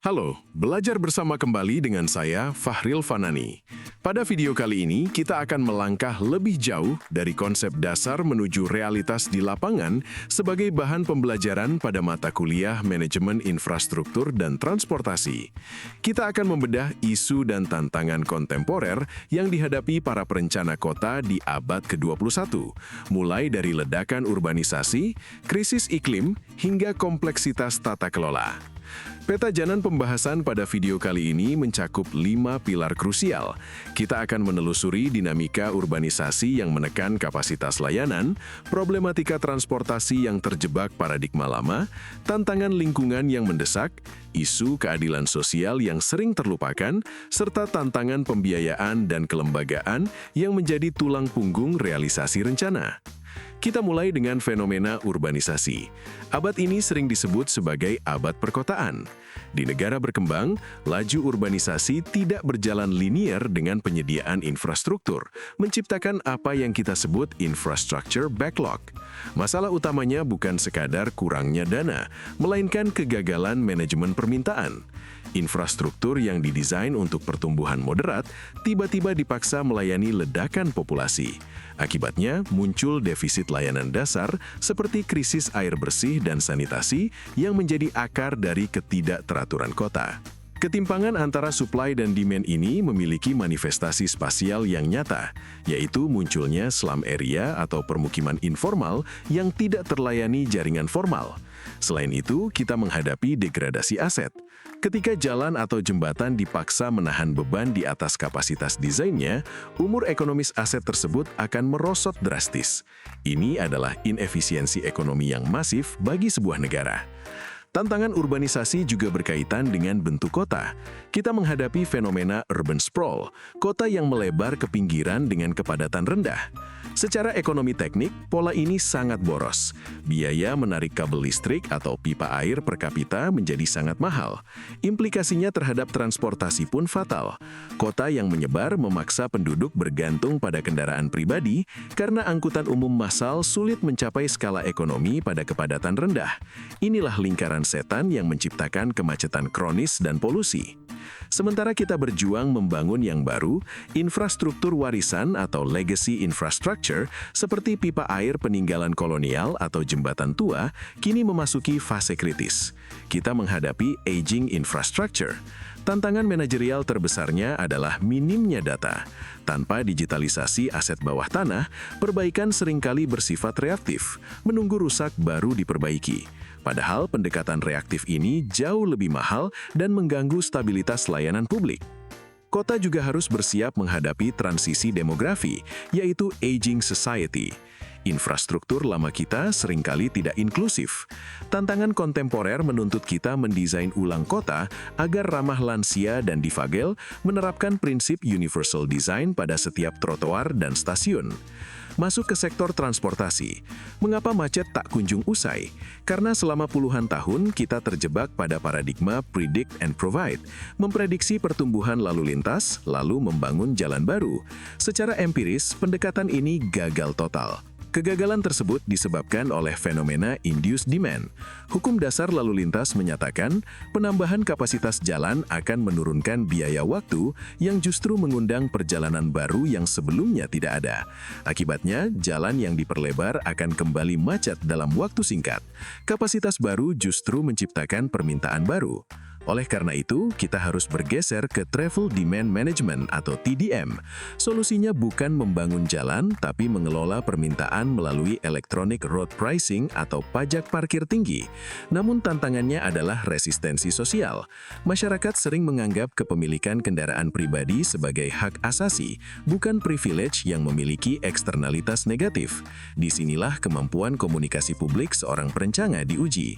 Halo, belajar bersama kembali dengan saya, Fahril Fanani. Pada video kali ini, kita akan melangkah lebih jauh dari konsep dasar menuju realitas di lapangan sebagai bahan pembelajaran pada mata kuliah Manajemen Infrastruktur dan Transportasi. Kita akan membedah isu dan tantangan kontemporer yang dihadapi para perencana kota di abad ke-21, mulai dari ledakan urbanisasi, krisis iklim, hingga kompleksitas tata kelola. Peta jalan pembahasan pada video kali ini mencakup 5 pilar krusial. Kita akan menelusuri dinamika urbanisasi yang menekan kapasitas layanan, problematika transportasi yang terjebak paradigma lama, tantangan lingkungan yang mendesak, isu keadilan sosial yang sering terlupakan, serta tantangan pembiayaan dan kelembagaan yang menjadi tulang punggung realisasi rencana. Kita mulai dengan fenomena urbanisasi. Abad ini sering disebut sebagai abad perkotaan. Di negara berkembang, laju urbanisasi tidak berjalan linier dengan penyediaan infrastruktur, menciptakan apa yang kita sebut infrastructure backlog. Masalah utamanya bukan sekadar kurangnya dana, melainkan kegagalan manajemen permintaan. Infrastruktur yang didesain untuk pertumbuhan moderat tiba-tiba dipaksa melayani ledakan populasi. Akibatnya, muncul defisit layanan dasar seperti krisis air bersih dan sanitasi yang menjadi akar dari ketidakteraturan kota. Ketimpangan antara supply dan demand ini memiliki manifestasi spasial yang nyata, yaitu munculnya slum area atau permukiman informal yang tidak terlayani jaringan formal. Selain itu, kita menghadapi degradasi aset. Ketika jalan atau jembatan dipaksa menahan beban di atas kapasitas desainnya, umur ekonomis aset tersebut akan merosot drastis. Ini adalah inefisiensi ekonomi yang masif bagi sebuah negara. Tantangan urbanisasi juga berkaitan dengan bentuk kota. Kita menghadapi fenomena urban sprawl, kota yang melebar ke pinggiran dengan kepadatan rendah. Secara ekonomi teknik, pola ini sangat boros. Biaya menarik kabel listrik atau pipa air per kapita menjadi sangat mahal. Implikasinya terhadap transportasi pun fatal. Kota yang menyebar memaksa penduduk bergantung pada kendaraan pribadi karena angkutan umum massal sulit mencapai skala ekonomi pada kepadatan rendah. Inilah lingkaran setan yang menciptakan kemacetan kronis dan polusi. Sementara kita berjuang membangun yang baru, infrastruktur warisan atau legacy infrastructure seperti pipa air peninggalan kolonial atau jembatan tua kini memasuki fase kritis. Kita menghadapi aging infrastructure. Tantangan manajerial terbesarnya adalah minimnya data. Tanpa digitalisasi aset bawah tanah, perbaikan seringkali bersifat reaktif, menunggu rusak baru diperbaiki. Padahal pendekatan reaktif ini jauh lebih mahal dan mengganggu stabilitas layanan publik. Kota juga harus bersiap menghadapi transisi demografi, yaitu aging society. Infrastruktur lama kita seringkali tidak inklusif. Tantangan kontemporer menuntut kita mendesain ulang kota agar ramah lansia dan difabel, menerapkan prinsip universal design pada setiap trotoar dan stasiun. Masuk ke sektor transportasi. Mengapa macet tak kunjung usai? Karena selama puluhan tahun kita terjebak pada paradigma predict and provide, memprediksi pertumbuhan lalu lintas, lalu membangun jalan baru. Secara empiris, pendekatan ini gagal total. Kegagalan tersebut disebabkan oleh fenomena induced demand. Hukum dasar lalu lintas menyatakan penambahan kapasitas jalan akan menurunkan biaya waktu yang justru mengundang perjalanan baru yang sebelumnya tidak ada. Akibatnya, jalan yang diperlebar akan kembali macet dalam waktu singkat. Kapasitas baru justru menciptakan permintaan baru. Oleh karena itu, kita harus bergeser ke Travel Demand Management atau TDM. Solusinya bukan membangun jalan, tapi mengelola permintaan melalui Electronic Road Pricing atau pajak parkir tinggi. Namun tantangannya adalah resistensi sosial. Masyarakat sering menganggap kepemilikan kendaraan pribadi sebagai hak asasi, bukan privilege yang memiliki eksternalitas negatif. Disinilah kemampuan komunikasi publik seorang perencana diuji.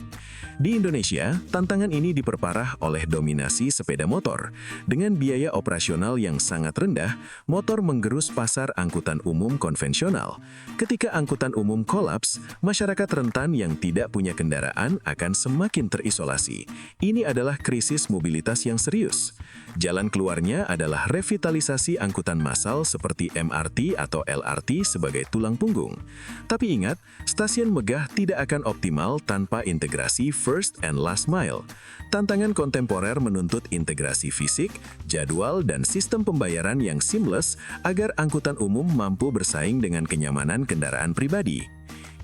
Di Indonesia, tantangan ini diperparah oleh dominasi sepeda motor. Dengan biaya operasional yang sangat rendah, motor menggerus pasar angkutan umum konvensional. Ketika angkutan umum kolaps, masyarakat rentan yang tidak punya kendaraan akan semakin terisolasi. Ini adalah krisis mobilitas yang serius. Jalan keluarnya adalah revitalisasi angkutan massal seperti MRT atau LRT sebagai tulang punggung. Tapi ingat, stasiun megah tidak akan optimal tanpa integrasi first and last mile. Tantangan kontemporer menuntut integrasi fisik, jadwal, dan sistem pembayaran yang seamless agar angkutan umum mampu bersaing dengan kenyamanan kendaraan pribadi.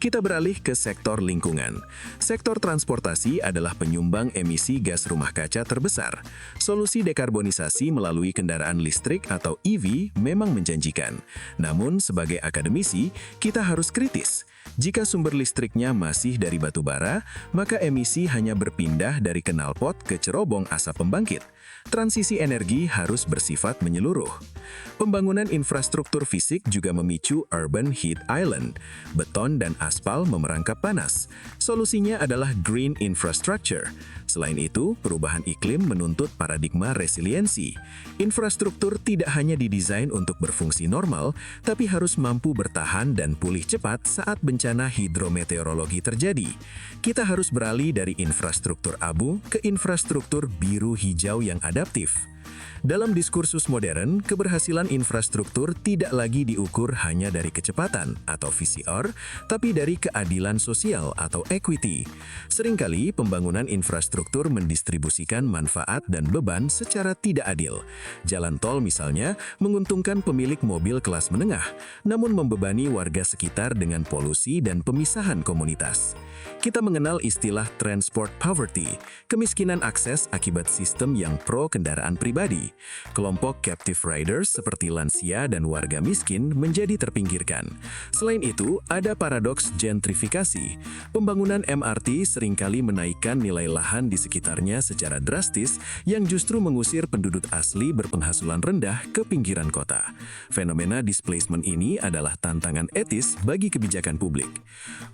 Kita beralih ke sektor lingkungan. Sektor transportasi adalah penyumbang emisi gas rumah kaca terbesar. Solusi dekarbonisasi melalui kendaraan listrik atau EV memang menjanjikan. Namun, sebagai akademisi, kita harus kritis. Jika sumber listriknya masih dari batu bara, maka emisi hanya berpindah dari knalpot ke cerobong asap pembangkit. Transisi energi harus bersifat menyeluruh. Pembangunan infrastruktur fisik juga memicu urban heat island. Beton dan aspal memerangkap panas. Solusinya adalah green infrastructure. Selain itu, perubahan iklim menuntut paradigma resiliensi. Infrastruktur tidak hanya didesain untuk berfungsi normal, tapi harus mampu bertahan dan pulih cepat saat bencana hidrometeorologi terjadi. Kita harus beralih dari infrastruktur abu ke infrastruktur biru hijau yang adaptif. Dalam diskursus modern, keberhasilan infrastruktur tidak lagi diukur hanya dari kecepatan atau VCR, tapi dari keadilan sosial atau equity. Seringkali pembangunan infrastruktur mendistribusikan manfaat dan beban secara tidak adil. Jalan tol misalnya menguntungkan pemilik mobil kelas menengah, namun membebani warga sekitar dengan polusi dan pemisahan komunitas. Kita mengenal istilah transport poverty, kemiskinan akses akibat sistem yang pro kendaraan pribadi. Kelompok captive riders seperti lansia dan warga miskin menjadi terpinggirkan. Selain itu, ada paradoks gentrifikasi. Pembangunan MRT seringkali menaikkan nilai lahan di sekitarnya secara drastis yang justru mengusir penduduk asli berpenghasilan rendah ke pinggiran kota. Fenomena displacement ini adalah tantangan etis bagi kebijakan publik.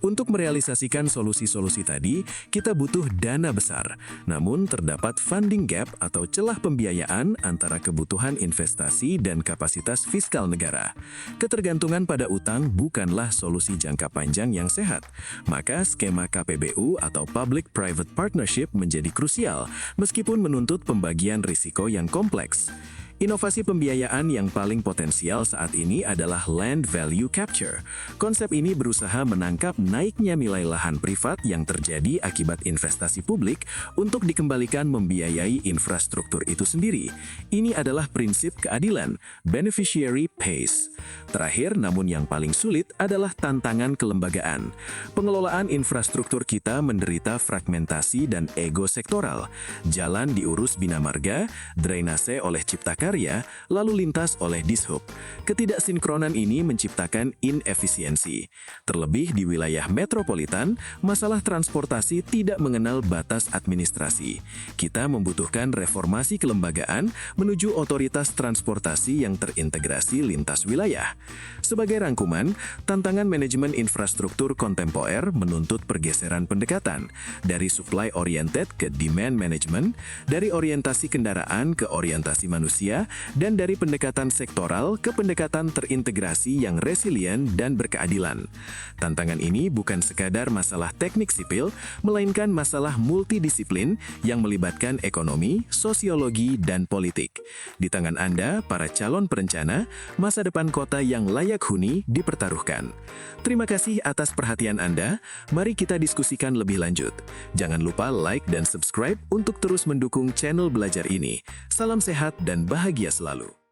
Untuk merealisasikan solusi-solusi tadi, kita butuh dana besar. Namun, terdapat funding gap atau celah pembiayaan antara kebutuhan investasi dan kapasitas fiskal negara. Ketergantungan pada utang bukanlah solusi jangka panjang yang sehat. Maka skema KPBU atau Public-Private Partnership menjadi krusial, meskipun menuntut pembagian risiko yang kompleks. Inovasi pembiayaan yang paling potensial saat ini adalah land value capture. Konsep ini berusaha menangkap naiknya nilai lahan privat yang terjadi akibat investasi publik untuk dikembalikan membiayai infrastruktur itu sendiri. Ini adalah prinsip keadilan, beneficiary pays. Terakhir, namun yang paling sulit adalah tantangan kelembagaan. Pengelolaan infrastruktur kita menderita fragmentasi dan ego sektoral. Jalan diurus Bina Marga, drainase oleh Cipta Karya, lalu lintas oleh Dishub. Ketidaksinkronan ini menciptakan inefisiensi. Terlebih di wilayah metropolitan, masalah transportasi tidak mengenal batas administrasi. Kita membutuhkan reformasi kelembagaan menuju otoritas transportasi yang terintegrasi lintas wilayah. Sebagai rangkuman, tantangan manajemen infrastruktur kontemporer menuntut pergeseran pendekatan dari supply oriented ke demand management, dari orientasi kendaraan ke orientasi manusia, dan dari pendekatan sektoral ke pendekatan terintegrasi yang resilient dan berkeadilan. Tantangan ini bukan sekadar masalah teknik sipil, melainkan masalah multidisiplin yang melibatkan ekonomi, sosiologi, dan politik. Di tangan Anda, para calon perencana, masa depan kota yang layak huni dipertaruhkan. Terima kasih atas perhatian Anda. Mari kita diskusikan lebih lanjut. Jangan lupa like dan subscribe untuk terus mendukung channel belajar ini. Salam sehat dan bahagia selalu.